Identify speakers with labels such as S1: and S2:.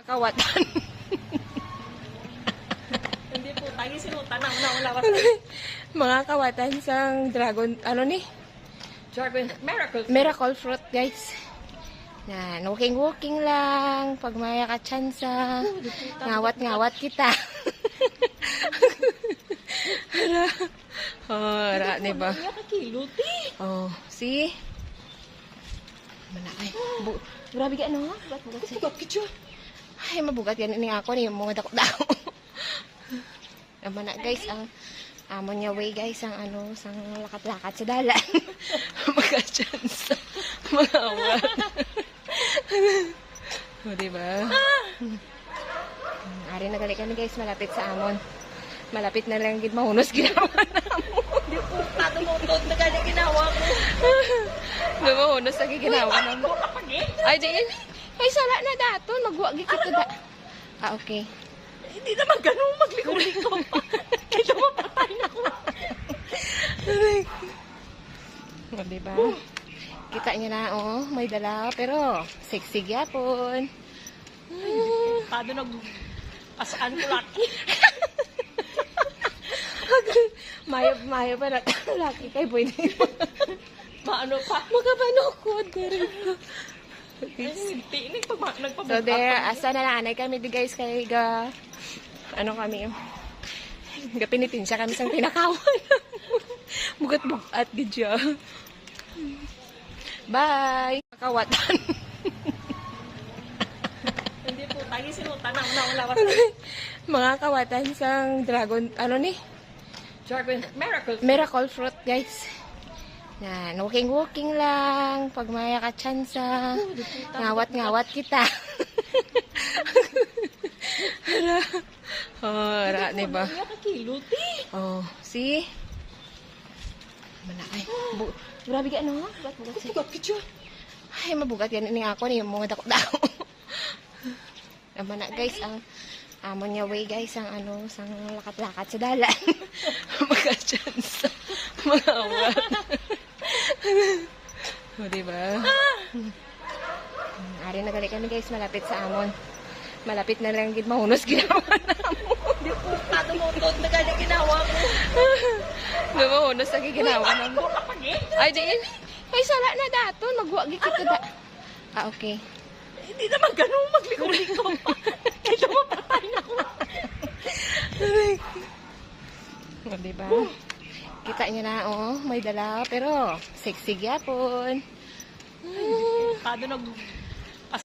S1: Kawatan.
S2: Hindi po, tayo sinutan na lawas.
S1: Mga kawatan sang dragon, ano ni?
S2: Dragon Miracle.
S1: Miracle fruit, guys. Yan, walking lang. Pag may katsansa, ngawat-ngawat kita. Hara, di ba? Oh, see? Malaki. Grabe ka, ano? Bugat siya. Ay, mabugat yan. Ini ako ni mga dako-dako. Naman na, guys, ang amon niya way, guys, ang ano, sang lakat-lakat sa dalan. Magka-chance. Mga awat. O, diba? Ari, nagali kami, guys, malapit sa amon. Malapit na lang gid mahunos ginawa na mo.
S2: Hindi po, tatulutod na gano'n ginawa ko.
S1: Mahunos lagi ginawa na mo. Ay, di yun. Ay, sala na dato. Magwagi kita da. Ah, okay.
S2: Hindi naman gano'n magliko-liko pa. Kaya mapatay na ako.
S1: O, diba? Kita niya na, oh. May dala. Pero, sexy gyapon.
S2: Tado nag-asaan ko laki.
S1: Mayo pa na. Laki kay pwede.
S2: Maano pa?
S1: Magapanukod.
S2: Hindi nagpabukat.
S1: So there, asa na nanay kami di guys kay ga ano kami ga pinitin siya kami sang tinakawan. Bugat-bugat gid siya. Bye. Kawatan.
S2: Hindi po, tayo sinutan na lawas.
S1: Mga kawatan sang dragon, ano ni?
S2: Dragon Miracle.
S1: Miracle fruit, guys. Yan, walking lang. Pag may katsansa, ngawat-ngawat kita. Hara, di ba? Oh, see? Malaki. Grabe ka, ano? Bugat siya. Ay, mabugat yan. Ini ako ni mga dako-dako. Naman na, guys, ang amon niya way, guys, ang ano, sang lakat-lakat sa dalan. Magka-chance. Mga awat. O, diba? Ari, nagali kami, guys, malapit sa amon. Malapit na lang gid mahunos ginawa na mo.
S2: Hindi po, tatulutod na gano'n ginawa ko.
S1: Mahunos lagi ginawa na mo. Ay, di yun. Ay, sala na dato. Magwagi kita da. Ah, okay.
S2: Hindi naman gano'n magliko-liko pa. Kaya mapatay na ako.
S1: O, diba? Kita niya na, oh. May dala. Pero, sexy gyapon.
S2: Tado